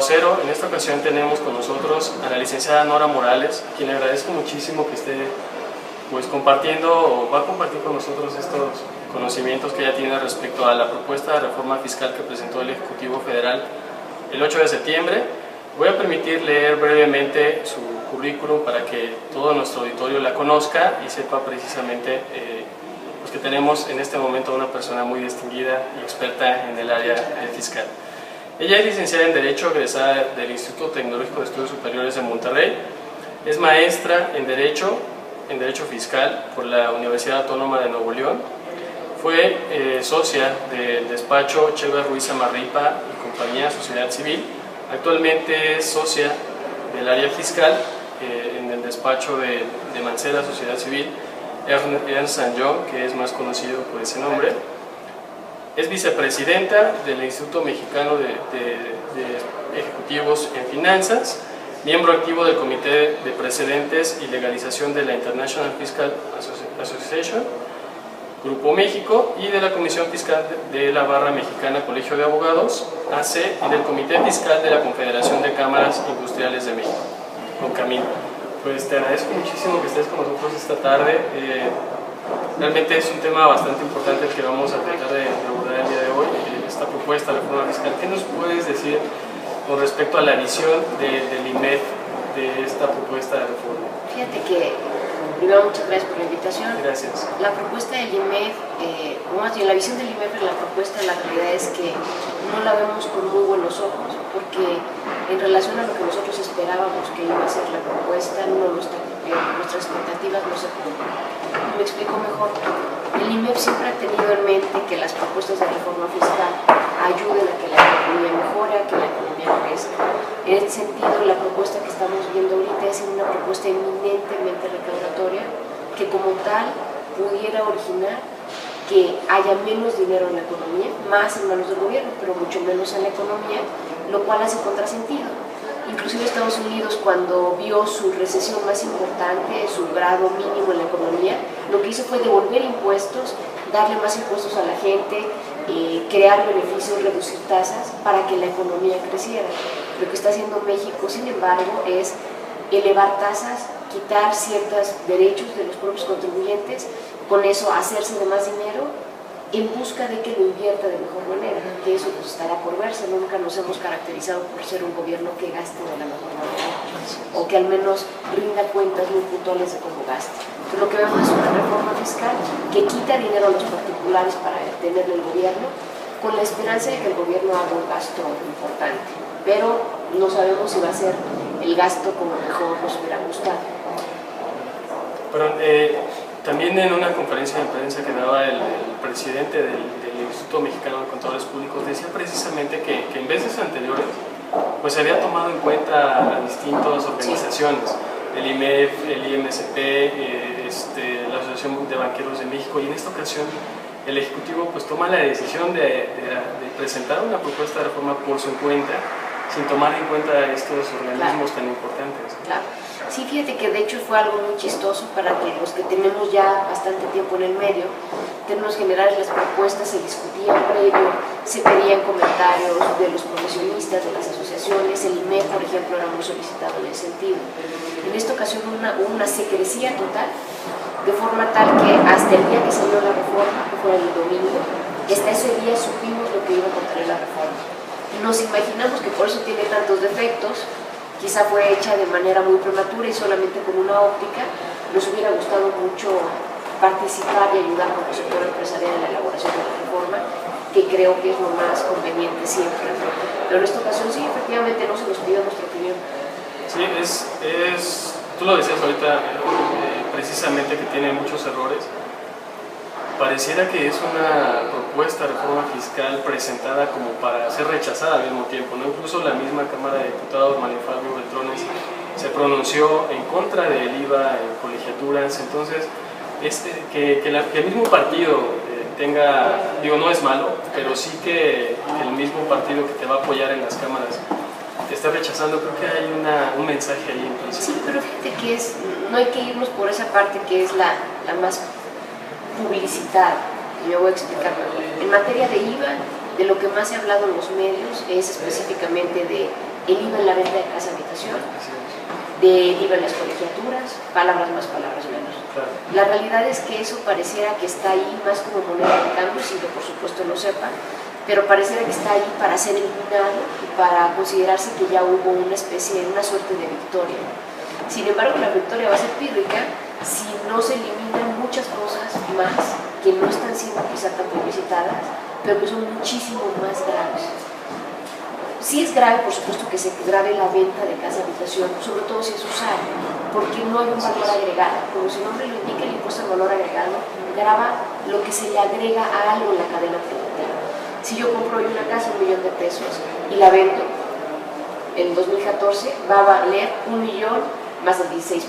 vocero. En esta ocasión tenemos con nosotros a la licenciada Nora Morales, a quien le agradezco muchísimo que esté pues compartiendo o va a compartir con nosotros estos conocimientos que ella tiene respecto a la propuesta de reforma fiscal que presentó el Ejecutivo Federal el 8 de septiembre. Voy a permitir leer brevemente su currículum para que todo nuestro auditorio la conozca y sepa precisamente pues que tenemos en este momento una persona muy distinguida y experta en el área fiscal. Ella es licenciada en Derecho, egresada del Instituto Tecnológico de Estudios Superiores de Monterrey, es maestra en Derecho Fiscal por la Universidad Autónoma de Nuevo León, fue socia del despacho Chever Ruiz Amarripa y compañía Sociedad Civil, actualmente es socia del área fiscal en el despacho de Mancera Sociedad Civil, Ernst & Young, que es más conocido por ese nombre. Es vicepresidenta del Instituto Mexicano de Ejecutivos en Finanzas, miembro activo del Comité de Precedentes y Legalización de la International Fiscal Association, Grupo México, y de la Comisión Fiscal de la Barra Mexicana Colegio de Abogados, AC, y del Comité Fiscal de la Confederación de Cámaras Industriales de México, CONCAMIN. Pues te agradezco muchísimo que estés con nosotros esta tarde. Realmente es un tema bastante importante el que vamos a tratar de abordar el día de hoy, esta propuesta de reforma fiscal. ¿Qué nos puedes decir con respecto a la visión del IMEF de esta propuesta de reforma? Fíjate que, primero, muchas gracias por la invitación. Gracias. La propuesta del IMEF, o más bien la visión del IMEF en la propuesta, la realidad es que no la vemos con muy buenos ojos, porque en relación a lo que nosotros esperábamos que iba a ser la propuesta, no lo está cumpliendo, nuestras expectativas no se cumplen. Me explico mejor. El IMEF siempre ha tenido en mente que las propuestas de reforma fiscal ayuden a que la economía mejore, a que la economía crezca. En este sentido, la propuesta que estamos viendo ahorita es una propuesta eminentemente recaudatoria que como tal pudiera originar que haya menos dinero en la economía, más en manos del gobierno, pero mucho menos en la economía, lo cual hace contrasentido. Inclusive Estados Unidos, cuando vio su recesión más importante, su grado mínimo en la economía, lo que hizo fue devolver impuestos, darle más impuestos a la gente, crear beneficios, reducir tasas para que la economía creciera. Lo que está haciendo México, sin embargo, es elevar tasas, quitar ciertos derechos de los propios contribuyentes, con eso hacerse de más dinero en busca de que lo invierta de mejor manera, que eso pues estará por verse. Nunca nos hemos caracterizado por ser un gobierno que gaste de la mejor manera, o que al menos rinda cuentas muy puntuales de cómo gaste. Entonces, lo que vemos es una reforma fiscal que quita dinero a los particulares para tenerlo el gobierno, con la esperanza de que el gobierno haga un gasto importante, pero no sabemos si va a ser el gasto como mejor nos hubiera gustado. Pero, también en una conferencia de prensa que daba el presidente del Instituto Mexicano de Contadores Públicos decía precisamente que en veces anteriores pues se había tomado en cuenta a distintas organizaciones, el IMEF, el IMSP, la Asociación de Banqueros de México, y en esta ocasión el Ejecutivo pues toma la decisión de presentar una propuesta de reforma por su cuenta, sin tomar en cuenta estos organismos tan importantes. Claro. Sí, fíjate que de hecho fue algo muy chistoso para que los que tenemos ya bastante tiempo en el medio, en términos generales las propuestas se discutían previo, se pedían comentarios de los profesionistas, de las asociaciones, el IMEF, por ejemplo, era muy solicitado en ese sentido. En esta ocasión hubo una secrecía total, de forma tal que hasta el día que salió la reforma, que fue el domingo, hasta ese día supimos lo que iba a contener la reforma. Nos imaginamos que por eso tiene tantos defectos. Quizá fue hecha de manera muy prematura y solamente con una óptica. Nos hubiera gustado mucho participar y ayudar como sector empresarial en la elaboración de la reforma, que creo que es lo más conveniente siempre. Pero en esta ocasión sí, efectivamente no se nos pidió nuestra opinión. Sí, tú lo decías ahorita, precisamente que tiene muchos errores. Pareciera que es una propuesta de reforma fiscal presentada como para ser rechazada al mismo tiempo, ¿no? Incluso la misma Cámara de Diputados, Manuel Fabio Beltrones, se pronunció en contra del IVA en colegiaturas. Entonces, que el mismo partido tenga, digo, no es malo, pero sí que el mismo partido que te va a apoyar en las cámaras te está rechazando, creo que hay un mensaje ahí. Entonces. Sí, pero fíjate que no hay que irnos por esa parte que es la más publicitada. Yo voy a explicar mejor. En materia de IVA, de lo que más se ha hablado en los medios es específicamente de el IVA en la venta de casa-habitación, del IVA en las colegiaturas, palabras más, palabras menos. Claro. La realidad es que eso pareciera que está ahí más como moneda de cambio, sin que por supuesto lo sepan, pero pareciera que está ahí para ser eliminado y para considerarse que ya hubo una suerte de victoria. Sin embargo, la victoria va a ser pírrica si no se eliminan muchas cosas más que no están siendo quizá tan publicitadas, pero que son muchísimo más graves. Sí es grave, por supuesto, que se grave la venta de casa-habitación, sobre todo si es usada, porque no hay un valor agregado. Como su nombre lo indica, el impuesto al valor agregado grava lo que se le agrega a algo en la cadena productiva. Si yo compro hoy una casa $1 millón y la vendo en 2014, va a valer $1 millón más del 16%.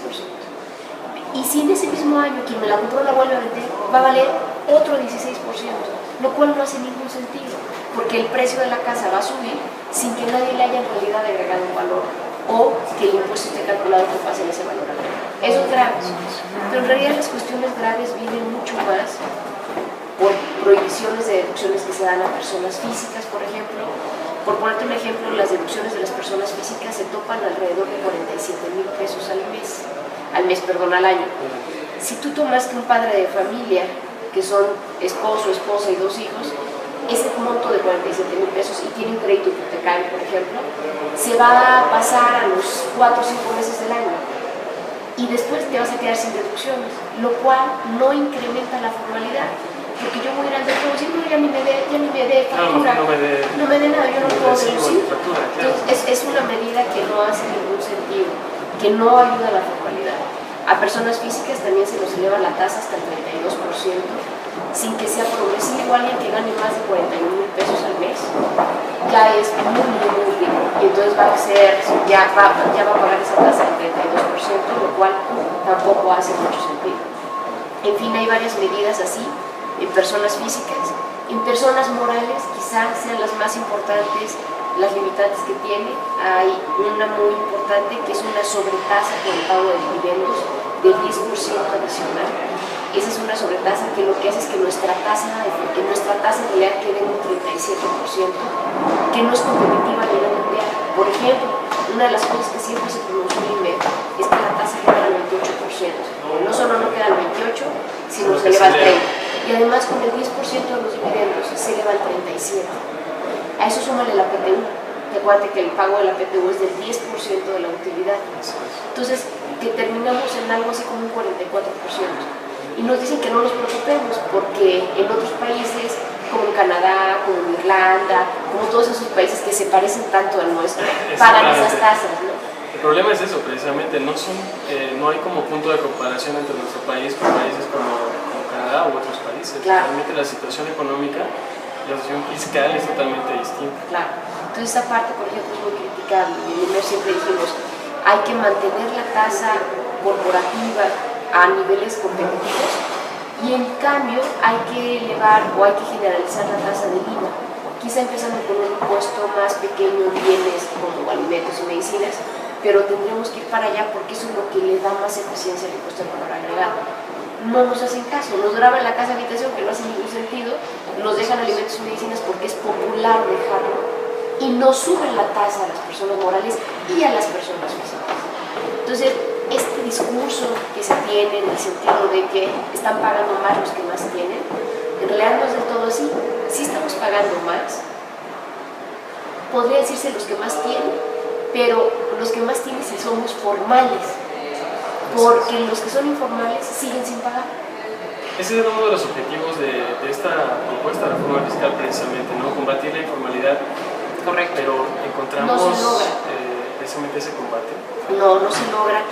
Y si en ese mismo año quien me la compró la vuelve a vender, va a valer otro 16%, lo cual no hace ningún sentido, porque el precio de la casa va a subir sin que nadie le haya en realidad agregado un valor o que el impuesto esté calculado que pase en ese valor agregado. Eso es grave. Pero en realidad las cuestiones graves vienen mucho más por prohibiciones de deducciones que se dan a personas físicas, por ejemplo. Por ponerte un ejemplo, las deducciones de las personas físicas se topan alrededor de 47,000 pesos al año. Si tú tomas que un padre de familia, que son esposo, esposa y 2 hijos, ese monto de 47,000 pesos y tiene un crédito hipotecario, por ejemplo, se va a pasar a los 4 o 5 meses del año y después te vas a quedar sin deducciones, lo cual no incrementa la formalidad, porque yo voy a ir al doctor y no, ya ni me dé factura, no me dé nada, yo no puedo deducir. Entonces es una medida que no hace ningún sentido, que no ayuda a la formalidad. A personas físicas también se nos eleva la tasa hasta el 32%, sin que sea progresivo. Alguien que gane más de 41,000 pesos al mes ya es muy rico, y entonces ya va a pagar esa tasa del 32%, lo cual tampoco hace mucho sentido. En fin, hay varias medidas así en personas físicas. En personas morales quizás sean las más importantes las limitantes que tiene. Hay una muy importante que es una sobretasa por el pago de dividendos del 10% adicional. Esa es una sobretasa que lo que hace es que nuestra tasa en realidad quede en un 37%, que no es competitiva a nivel mundial. Por ejemplo, una de las cosas que siempre se pronunció en IMEF es que la tasa queda al 28%. No solo no queda al 28%, sino se eleva al 30%. Y además con el 10% de los dividendos se eleva al 37%. A eso súmale la PTU. Recuerda que el pago de la PTU es del 10% de la utilidad. Entonces, que terminamos en algo así como un 44%. Y nos dicen que no nos preocupemos, porque en otros países, como en Canadá, como en Irlanda, como todos esos países que se parecen tanto al nuestro, pagan esas tasas, ¿no? El problema es eso, precisamente, no hay como punto de comparación entre nuestro país con países como Canadá u otros países. Claro. Realmente la situación económica, la situación fiscal es totalmente distinta. Claro. Entonces esa parte, por ejemplo, es muy criticable. En el IMEF siempre dijimos, hay que mantener la tasa corporativa a niveles competitivos y en cambio hay que elevar o hay que generalizar la tasa del IVA, quizá empezando con un impuesto más pequeño en bienes como alimentos y medicinas, pero tendremos que ir para allá porque eso es lo que le da más eficiencia al impuesto al valor agregado. No nos hacen caso, nos graban la casa habitación, que no hace ningún sentido, nos dejan alimentos y medicinas porque es popular dejarlo y no suben la tasa a las personas morales y a las personas físicas. Entonces, este discurso que se tiene en el sentido de que están pagando más los que más tienen, en realidad no es del todo así. Sí estamos pagando más, podría decirse los que más tienen, pero los que más tienen si somos formales, porque los que son informales siguen sin pagar. Ese es uno de los objetivos de esta propuesta de reforma fiscal, precisamente, ¿no? Combatir la informalidad. Correcto. Pero encontramos no se logra. Precisamente ese combate. No se logra,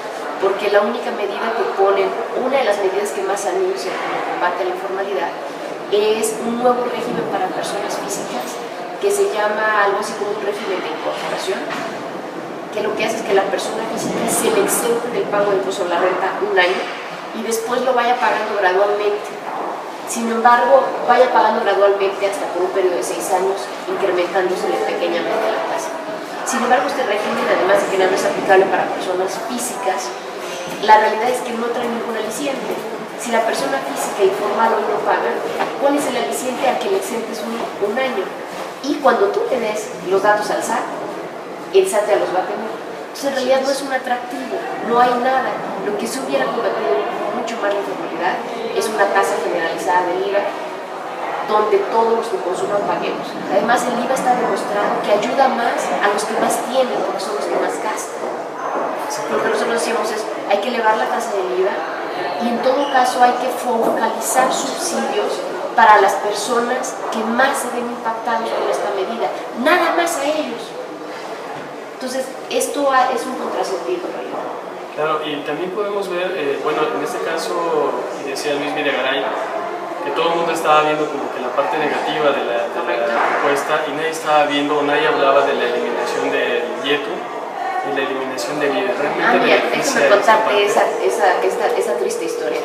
porque la única medida que ponen, una de las medidas que más anuncian como combate a la informalidad, es un nuevo régimen para personas físicas que se llama algo así como un régimen de incorporación, que lo que hace es que la persona física se le exente del pago de impuesto a la renta un año y después lo vaya pagando gradualmente. Sin embargo, vaya pagando gradualmente hasta por un periodo de 6 años, incrementándose pequeñamente la tasa. Sin embargo, este régimen, además de que no es aplicable para personas físicas, la realidad es que no trae ningún aliciente. Si la persona física informal hoy no paga, ¿cuál es el aliciente a que le exentes un año? Y cuando tú le des los datos al SAT, el SAT ya los va a tener. Entonces en realidad no es un atractivo, no hay nada. Lo que se hubiera combatido mucho más la informalidad es una tasa generalizada del IVA donde todos los que consuman paguemos. Además el IVA está demostrado que ayuda más a los que más tienen, porque son los que más gastan. Lo que nosotros decimos es, hay que elevar la tasa del IVA y en todo caso hay que focalizar subsidios para las personas que más se ven impactados por esta medida, nada más a ellos. Entonces, esto es un contrasentido, ¿verdad? Claro, y también podemos ver, bueno, en este caso, decía Luis Videgaray, que todo el mundo estaba viendo como que la parte negativa de la propuesta y nadie estaba viendo, nadie hablaba de la eliminación del IETU y la eliminación del IVA. Mira, déjame contarte esa triste historia.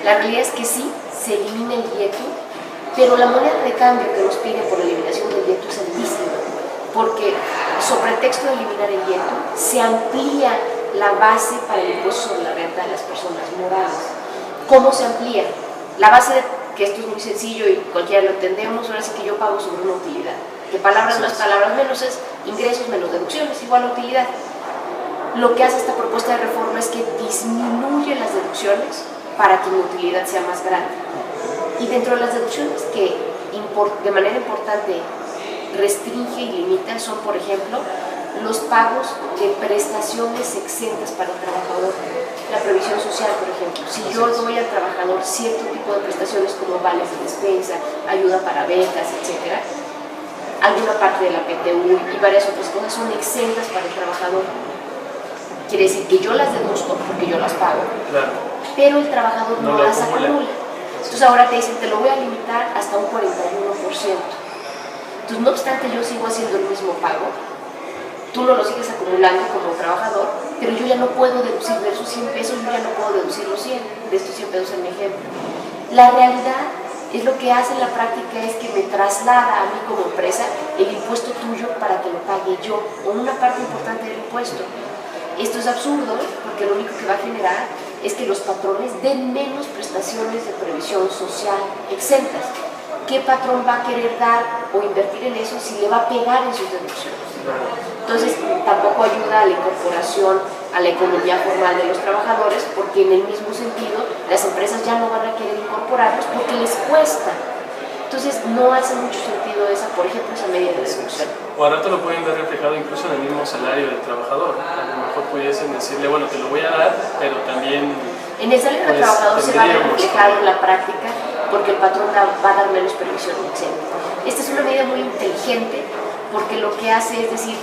La realidad es que sí, se elimina el IETU, pero la moneda de cambio que nos piden por la eliminación del IETU es altísima, porque sobre el texto de eliminar el IETU se amplía la base para el impuesto sobre la renta de las personas morales. ¿Cómo se amplía? La base de que esto es muy sencillo y cualquiera lo entendemos, ahora sí que yo pago sobre una utilidad, que palabras más, palabras menos es ingresos menos deducciones igual a utilidad. Lo que hace esta propuesta de reforma es que disminuye las deducciones para que mi utilidad sea más grande. Y dentro de las deducciones que de manera importante restringe y limita son, por ejemplo, los pagos de prestaciones exentas para el trabajador. La previsión social, por ejemplo. Si yo doy al trabajador cierto tipo de prestaciones como vales de despensa, ayuda para becas, etc., alguna parte de la PTU y varias otras cosas son exentas para el trabajador. Quiere decir que yo las deduzco porque yo las pago, claro, pero el trabajador no las acumula. Entonces ahora te dicen, te lo voy a limitar hasta un 41%. Entonces, no obstante, yo sigo haciendo el mismo pago, tú no lo sigues acumulando como trabajador, pero yo ya no puedo deducir de esos 100 pesos, yo ya no puedo deducir los 100, de estos 100 pesos en mi ejemplo. La realidad es lo que hace en la práctica es que me traslada a mí como empresa el impuesto tuyo para que lo pague yo, o una parte importante del impuesto. Esto es absurdo porque lo único que va a generar es que los patrones den menos prestaciones de previsión social exentas. ¿Qué patrón va a querer dar o invertir en eso si le va a pegar en sus deducciones? Entonces, tampoco ayuda a la incorporación a la economía formal de los trabajadores, porque en el mismo sentido las empresas ya no van a querer incorporarlos porque les cuesta. Entonces, no hace mucho sentido por ejemplo, esa medida de deducción. O ahora te lo pueden ver reflejado incluso en el mismo salario del trabajador. A lo mejor pudiesen decirle, bueno, te lo voy a dar, pero también... En el salario del trabajador se va a ver reflejado en la práctica porque el patrón va a dar menos previsión exenta. Esta es una medida muy inteligente porque lo que hace es decir,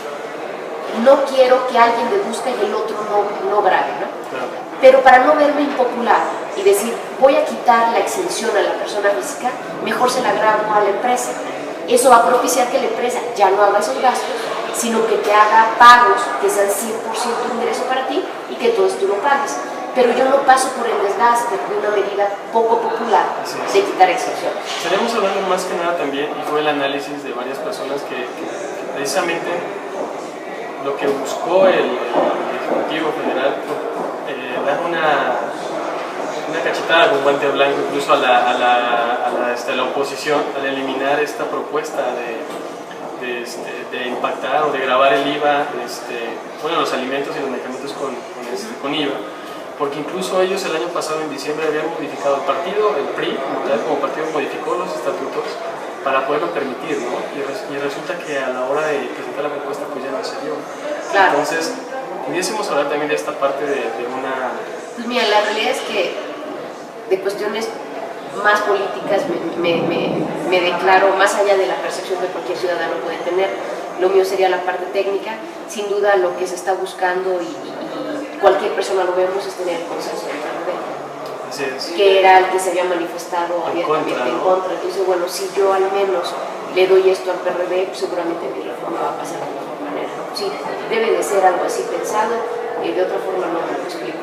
no quiero que alguien deduzca y el otro no grabe, ¿no? Claro. Pero para no verme impopular y decir, voy a quitar la exención a la persona física, mejor se la grabo a la empresa. Eso va a propiciar que la empresa ya no haga esos gastos, sino que te haga pagos que sean 100% ingreso para ti y que todo esto lo pagues. Pero yo no paso por el desgaste de una medida poco popular de quitar exenciones. Estaremos hablando más que nada también, y fue el análisis de varias personas que precisamente lo que buscó el Ejecutivo Federal fue dar una cachetada con guante blanco incluso a la oposición al eliminar esta propuesta de impactar o de gravar el IVA, bueno, los alimentos y los medicamentos con IVA. Porque incluso ellos el año pasado, en diciembre, habían modificado el partido, el PRI, como partido modificó los estatutos para poderlo permitir, ¿no? Y resulta que a la hora de presentar la propuesta, pues ya no se dio. Claro. Entonces, pudiésemos hablar también de esta parte de una... Pues mira, la realidad es que de cuestiones más políticas me declaro, más allá de la percepción que cualquier ciudadano puede tener, lo mío sería la parte técnica. Sin duda lo que se está buscando y cualquier persona lo vemos es tener el consenso del PRD, que era el que se había manifestado abiertamente en contra. Entonces, bueno, si yo al menos le doy esto al PRD, pues seguramente mi reforma va a pasar de la mejor manera. Sí, debe de ser algo así pensado y de otra forma no me lo explico.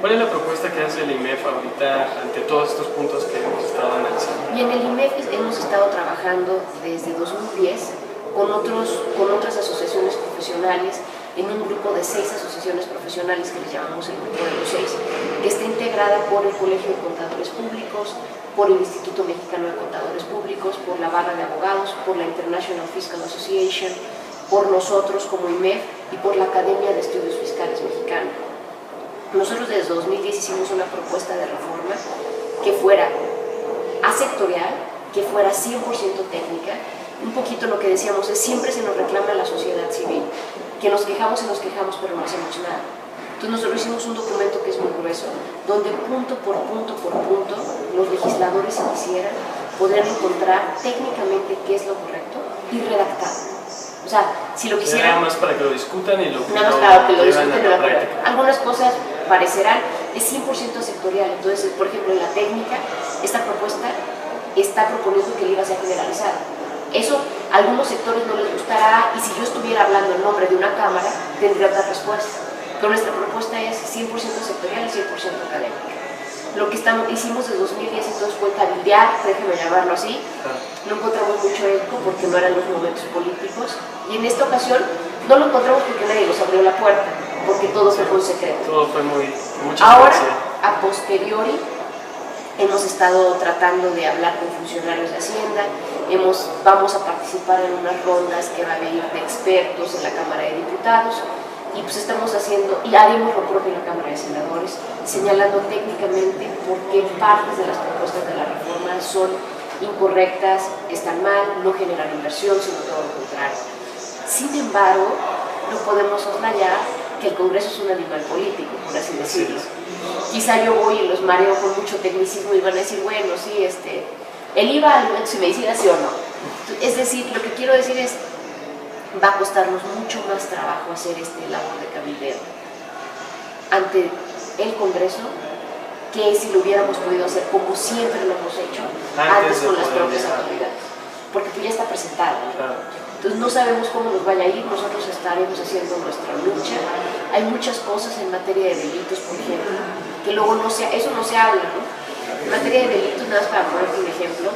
¿Cuál es la propuesta que hace el IMEF ahorita ante todos estos puntos que hemos estado analizando? Y en el IMEF hemos estado trabajando desde 2010 con otras asociaciones profesionales, en un grupo de 6 asociaciones profesionales que les llamamos el grupo de los 6, que está integrada por el Colegio de Contadores Públicos, por el Instituto Mexicano de Contadores Públicos, por la Barra de Abogados, por la International Fiscal Association por nosotros como IMEF y por la Academia de Estudios Fiscales Mexicana. Nosotros desde 2010 hicimos una propuesta de reforma que fuera asectorial, que fuera 100% técnica. Un poquito lo que decíamos es siempre se nos reclama a la sociedad civil, que nos quejamos y nos quejamos pero no hacemos nada. Entonces nosotros hicimos un documento que es muy grueso, donde punto por punto los legisladores si quisieran podrían encontrar técnicamente qué es lo correcto y redactar. O sea, si lo quisieran... Nada más para que lo discutan y lo discutan en la práctica. Algunas cosas parecerán, es 100% sectorial. Entonces, por ejemplo, en la técnica, esta propuesta está proponiendo que el IVA sea generalizado. Eso a algunos sectores no les gustará, y si yo estuviera hablando en nombre de una cámara, tendría otra respuesta. Pero nuestra propuesta es 100% sectorial y 100% académica. Lo que hicimos desde 2010 entonces fue cabildear, déjenme llamarlo así. No encontramos mucho eco porque no eran los momentos políticos, y en esta ocasión no lo encontramos porque nadie nos abrió la puerta, porque todo fue con secreto. Todo fue mucha Ahora, gracia. a posteriori, hemos estado tratando de hablar con funcionarios de Hacienda, vamos a participar en unas rondas que va a venir de expertos en la Cámara de Diputados, y pues estamos haciendo, y haremos lo propio en la Cámara de Senadores, señalando técnicamente por qué partes de las propuestas de la reforma son incorrectas, están mal, no generan inversión, sino todo lo contrario. Sin embargo, no podemos soslayar que el Congreso es un animal político, por así decirlo. Quizá yo voy y los mareo con mucho tecnicismo y van a decir, bueno, sí, el IVA alimentos y medicinas, sí o no. Es decir, lo que quiero decir es, va a costarnos mucho más trabajo hacer este labor de cabildeo ante el Congreso que si lo hubiéramos podido hacer como siempre lo hemos hecho antes con las propias autoridades, porque pues ya está presentado, ¿no? Claro. Entonces no sabemos cómo nos vaya a ir, nosotros estaremos haciendo nuestra lucha. Hay muchas cosas en materia de delitos, por ejemplo, que luego eso no se habla, ¿no? En materia de delitos, nada más para ponerte un ejemplo,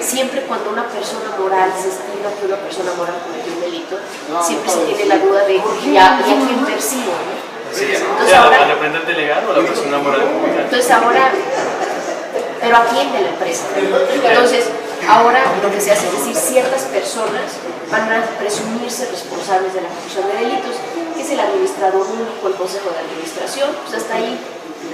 siempre cuando una persona moral se estima que una persona moral cometió un delito, siempre se tiene la duda de ¿y a quién persigo? ¿No? Sí, entonces, ¿al ahora, representante legal o a la persona moral? Entonces ahora, ¿pero a quién de la empresa? Entonces, ahora lo que se hace es decir, ciertas personas van a presumirse responsables de la comisión de delitos, que es el administrador único, el consejo de administración, pues hasta ahí.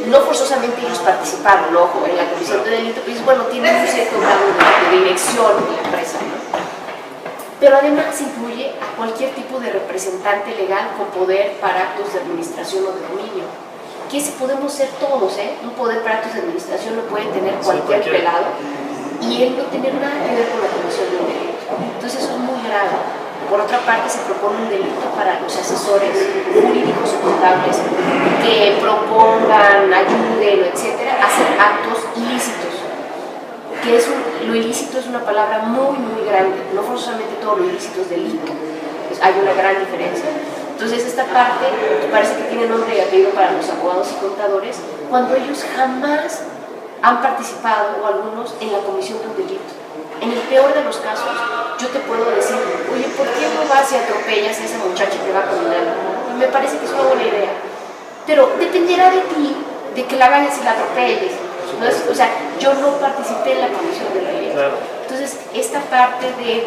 No forzosamente ellos participaron, ojo, en la comisión de delito, pues bueno, tienen un cierto grado de dirección en la empresa, ¿no? Pero además incluye a cualquier tipo de representante legal con poder para actos de administración o de dominio, que ese podemos ser todos, ¿eh? Un poder para actos de administración lo puede tener cualquier pelado, y él no tener nada que ver con la comisión de un delito. Entonces eso es muy grave. Por otra parte, se propone un delito para los asesores jurídicos o contables que propongan, ayuden, etcétera, a hacer actos ilícitos. Lo ilícito es una palabra muy grande, no forzosamente todo lo ilícito es delito, hay una gran diferencia. Entonces esta parte parece que tiene nombre y apellido para los abogados y contadores, cuando ellos jamás han participado, o algunos, en la comisión de un delito. En el peor de los casos, yo te puedo decir, oye, ¿por qué no vas y atropellas a esa muchacha que va caminando? Y me parece que es una buena idea. Pero dependerá de ti, de que la vayas y la atropelles. ¿No es? O sea, yo no participé en la comisión de la ley. Claro. Entonces, esta parte de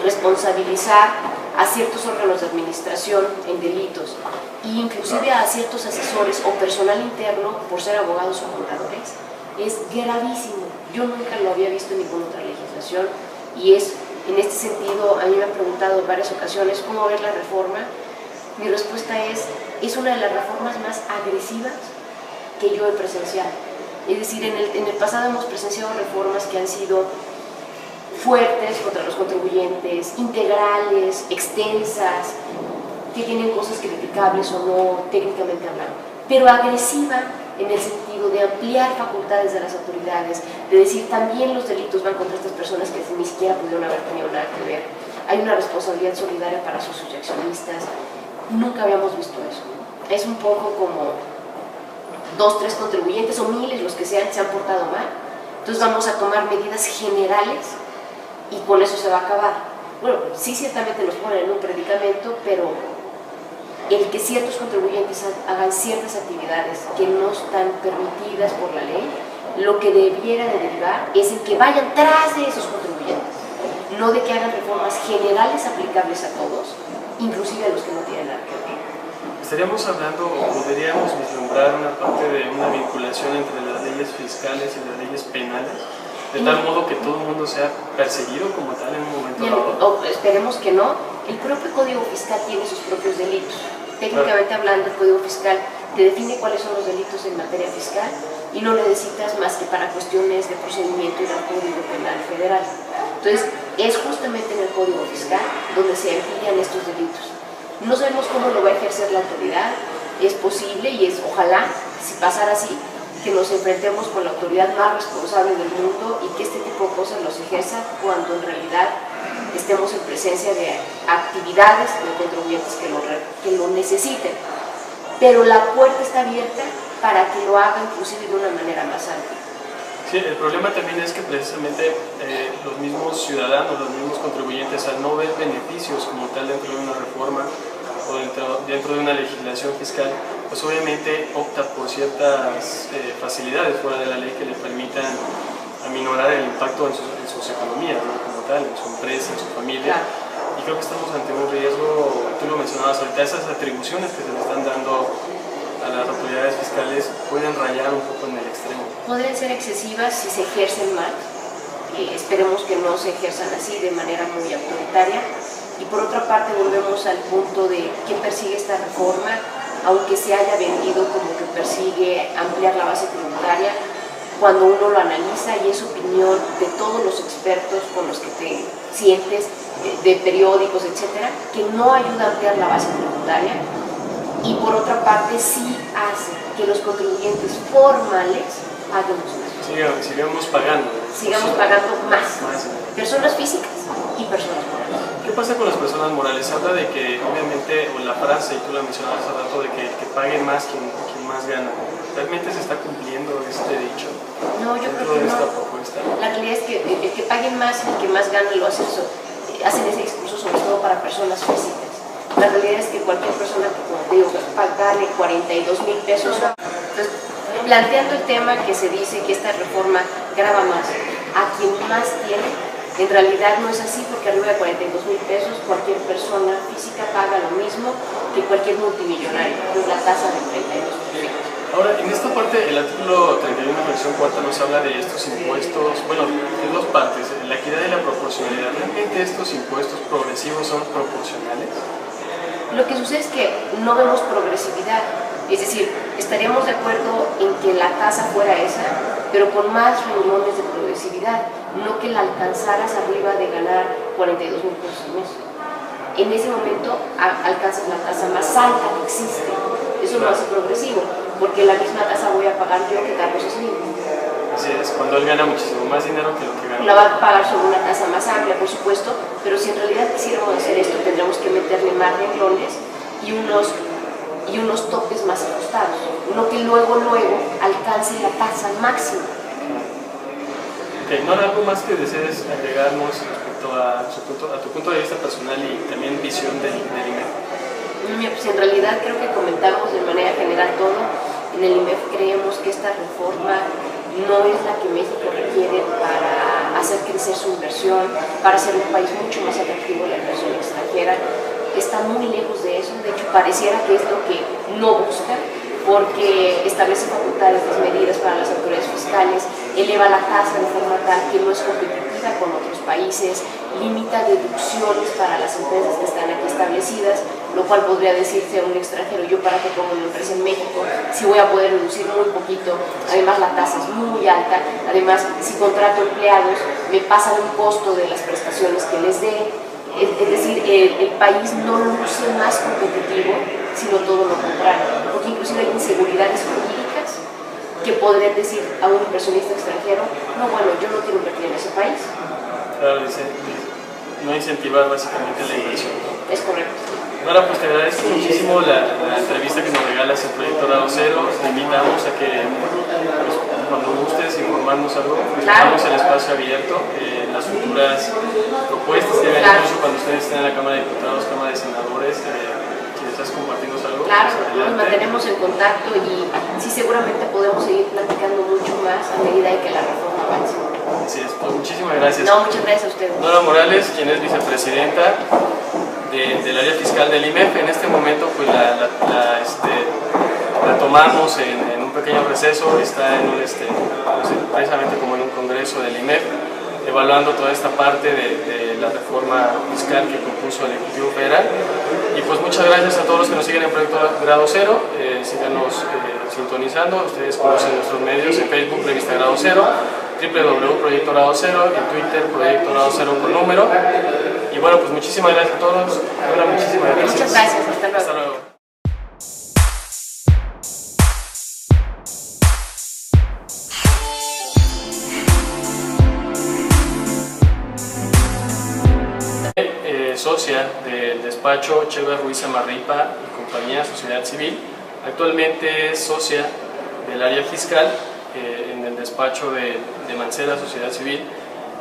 responsabilizar a ciertos órganos de administración en delitos, e inclusive a ciertos asesores o personal interno por ser abogados o contadores, es gravísimo. Yo nunca lo había visto en ninguna otra legislación, y en este sentido, a mí me han preguntado en varias ocasiones cómo ver la reforma. Mi respuesta es una de las reformas más agresivas que yo he presenciado. Es decir, en el pasado hemos presenciado reformas que han sido fuertes contra los contribuyentes, integrales, extensas, que tienen cosas criticables o no técnicamente hablando, pero agresiva en el sentido de ampliar facultades de las autoridades, de decir también los delitos van contra estas personas que ni siquiera pudieron haber tenido nada que ver. Hay una responsabilidad solidaria para socios y accionistas. Nunca habíamos visto eso, ¿no? Es un poco como 2, 3 contribuyentes o miles, los que sean, se han portado mal. Entonces vamos a tomar medidas generales y con eso se va a acabar. Bueno, sí, ciertamente nos ponen en un predicamento, pero el que ciertos contribuyentes hagan ciertas actividades que no están permitidas por la ley, lo que debiera de derivar es el que vayan tras de esos contribuyentes. no de que hagan reformas generales aplicables a todos, inclusive a los que no tienen nada que ver. Estaríamos hablando, o podríamos vislumbrar una parte de una vinculación entre las leyes fiscales y las leyes penales, de tal modo que todo el mundo sea perseguido como tal en un momento dado. Esperemos que no. El propio Código Fiscal tiene sus propios delitos. Técnicamente hablando, el Código Fiscal te define cuáles son los delitos en materia fiscal y no necesitas más que para cuestiones de procedimiento ir al Código Penal Federal. Entonces, es justamente en el Código Fiscal donde se amplían estos delitos. No sabemos cómo lo va a ejercer la autoridad, es posible y es, ojalá, si pasara así, que nos enfrentemos con la autoridad más responsable del mundo y que este tipo de cosas los ejerza cuando en realidad estemos en presencia de actividades de contribuyentes que lo necesiten. Pero la puerta está abierta para que lo haga inclusive de una manera más amplia. Sí, el problema también es que precisamente los mismos ciudadanos, los mismos contribuyentes, al no ver beneficios como tal dentro de una reforma o dentro de una legislación fiscal, pues obviamente opta por ciertas facilidades fuera de la ley que le permitan aminorar el impacto en sus economías, ¿no? Como tal, en su empresa, en su familia. Claro. Y creo que estamos ante un riesgo, tú lo mencionabas ahorita, esas atribuciones que se le están dando a las autoridades fiscales pueden rayar un poco en el extremo. Podrían ser excesivas si se ejercen mal, esperemos que no se ejerzan así de manera muy autoritaria. Y por otra parte volvemos al punto de qué persigue esta reforma, aunque se haya vendido como que persigue ampliar la base tributaria, cuando uno lo analiza y es opinión de todos los expertos con los que te sientes, de periódicos, etcétera, que no ayuda a ampliar la base tributaria y por otra parte sí hace que los contribuyentes formales hagamos más. Sigamos pagando. Sigamos pagando más. Personas físicas y personas morales. ¿Qué pasa con las personas morales? Habla de que obviamente, o la frase, y tú la mencionabas hace rato, de que pague más quien más gana. ¿Realmente se está cumpliendo este dicho? No, yo creo que no. Propuesta? La realidad es que el que pague más y el que más gana lo hacen ese discurso sobre todo para personas físicas. La realidad es que cualquier persona que, como te digo, pagarle 42,000 pesos. Entonces, planteando el tema que se dice que esta reforma grava más a quien más tiene, en realidad no es así, porque arriba de 42,000 pesos cualquier persona física paga lo mismo que cualquier multimillonario, es la tasa del 32%. Ahora, en esta parte, el artículo 31, versión cuarta, nos habla de estos impuestos, bueno, de dos partes, la equidad y la proporcionalidad. ¿Realmente estos impuestos progresivos son proporcionales? Lo que sucede es que no vemos progresividad, es decir, estaríamos de acuerdo en que la tasa fuera esa, pero con más renglones de progresividad, no que la alcanzaras arriba de ganar 42,000 pesos al mes. En ese momento alcanzas la tasa más alta que existe, eso no hace progresivo, porque la misma tasa voy a pagar yo que Carlos Slim. Así es, cuando él gana muchísimo más dinero que lo que gana. La va a pagar sobre una tasa más amplia, por supuesto, pero si en realidad quisiéramos hacer esto, tendríamos que meterle más renglones y unos topes más ajustados, no que luego alcance la tasa máxima. Okay, ¿no hay algo más que desees agregarnos respecto a tu punto de vista personal y también visión del IMEF? Pues en realidad creo que comentamos de manera general todo. En el IMEF creemos que esta reforma no es la que México requiere para hacer crecer su inversión, para ser un país mucho más atractivo a la inversión extranjera. Está muy lejos de eso, de hecho pareciera que es lo que no busca, porque establece facultades desmedidas para las autoridades fiscales, eleva la tasa de forma tal que no es competitiva con otros países, limita deducciones para las empresas que están aquí establecidas, lo cual podría decirse a un extranjero, yo para qué pongo una empresa en México, si voy a poder reducir muy poquito, además la tasa es muy alta, además si contrato empleados me pasan un costo de las prestaciones que les dé, es decir, el país no luce más competitivo, sino todo lo contrario, porque inclusive hay inseguridades jurídicas que podrían decir a un inversionista extranjero, no, bueno, yo no quiero invertir en ese país. Claro, dice, no incentivar básicamente la inversión. Es correcto. Ahora, pues te agradezco muchísimo la entrevista que nos regalas en Proyecto Grado Cero. Te invitamos a que pues, cuando gustes informarnos algo, dejamos el espacio abierto, las futuras propuestas que hagan, incluso cuando ustedes estén en la Cámara de Diputados, Cámara de Senadores, si estás compartiendo algo. Claro, pues, nos mantenemos en contacto y sí, seguramente podemos seguir platicando mucho más a medida de que la reforma avance. Así es, pues muchísimas gracias. No, muchas gracias a ustedes. Nora Morales, quien es vicepresidenta del área fiscal del IMEF, en este momento pues la tomamos en un pequeño receso, está en precisamente como en un congreso del IMEF, evaluando toda esta parte de la reforma fiscal que propuso el Ejecutivo Federal. Y pues muchas gracias a todos los que nos siguen en Proyecto Grado Cero, síganos sintonizando, ustedes conocen nuestros medios en Facebook, Revista Grado Cero, www.proyecto Grado Cero, en Twitter, Proyecto Grado Cero con número. Y bueno, pues muchísimas gracias a todos. Muchísimas gracias. Muchas gracias, hasta luego. Hasta luego. Socia del despacho Chever Ruiz Amarripa y compañía Sociedad Civil. Actualmente es socia del área fiscal en el despacho de Mancera Sociedad Civil,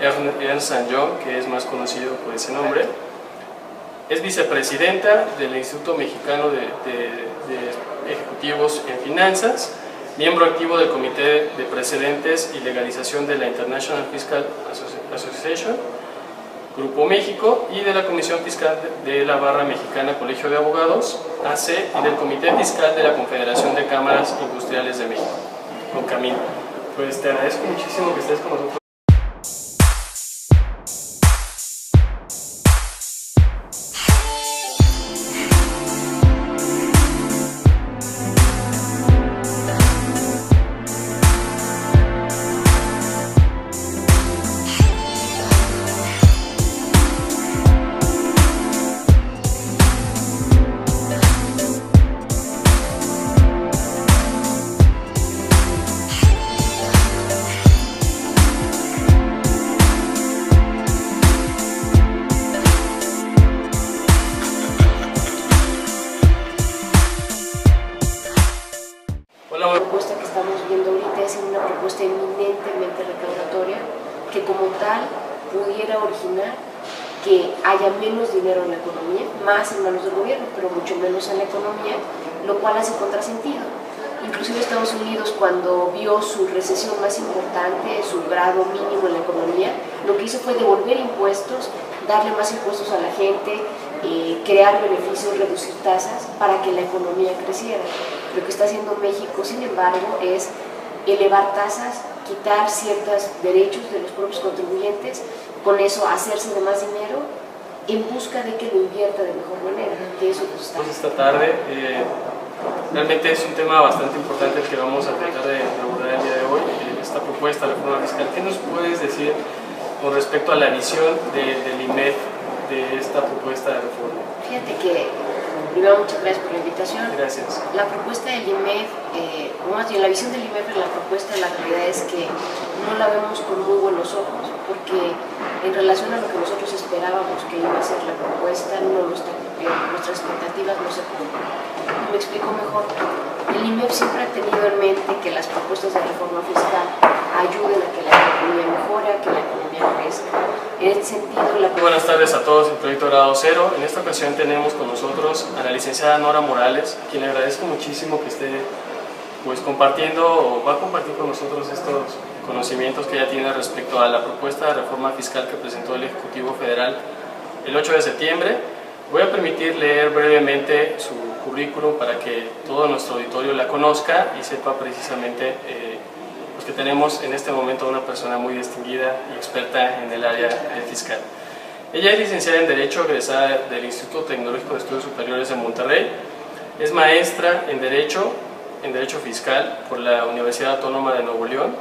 Ernst & Young, que es más conocido por ese nombre. Es vicepresidenta del Instituto Mexicano de Ejecutivos en Finanzas, miembro activo del Comité de Precedentes y Legalización de la International Fiscal Association, Grupo México, y de la Comisión Fiscal de la Barra Mexicana Colegio de Abogados, AC, y del Comité Fiscal de la Confederación de Cámaras Industriales de México, CONCAMIN. Pues te agradezco muchísimo que estés con nosotros. La propuesta que estamos viendo ahorita es una propuesta eminentemente recaudatoria que como tal pudiera originar que haya menos dinero en la economía, más en manos del gobierno, pero mucho menos en la economía, lo cual hace contrasentido. Inclusive Estados Unidos, cuando vio su recesión más importante, su grado mínimo en la economía, lo que hizo fue devolver impuestos, darle más impuestos a la gente, crear beneficios, reducir tasas para que la economía creciera. Lo que está haciendo México, sin embargo, es elevar tasas, quitar ciertos derechos de los propios contribuyentes, con eso hacerse de más dinero en busca de que lo invierta de mejor manera. De eso nos está. Esta tarde realmente es un tema bastante importante el que vamos a tratar de abordar el día de hoy, esta propuesta de reforma fiscal. ¿Qué nos puedes decir con respecto a la visión del IMEF de esta propuesta de reforma? Fíjate que, primero, muchas gracias por la invitación. Gracias. La propuesta del IMEF, más bien la visión del IMEF en la propuesta, la realidad es que no la vemos con muy buenos ojos, porque en relación a lo que nosotros esperábamos que iba a ser la propuesta, no lo está cumpliendo, nuestras expectativas no se cumplen. Me explico mejor. El IMEF siempre ha tenido en mente que las propuestas de reforma fiscal ayuden a que la economía mejore, a que la economía crezca. En este sentido, Muy buenas tardes a todos en Proyecto Grado Cero. En esta ocasión tenemos con nosotros a la licenciada Nora Morales, quien le agradezco muchísimo que esté pues compartiendo o va a compartir con nosotros estos conocimientos que ella tiene respecto a la propuesta de reforma fiscal que presentó el Ejecutivo Federal el 8 de septiembre. Voy a permitir leer brevemente su currículum para que todo nuestro auditorio la conozca y sepa precisamente pues que tenemos en este momento una persona muy distinguida y experta en el área fiscal. Ella es licenciada en Derecho, egresada del Instituto Tecnológico de Estudios Superiores de Monterrey, es maestra en Derecho Fiscal por la Universidad Autónoma de Nuevo León,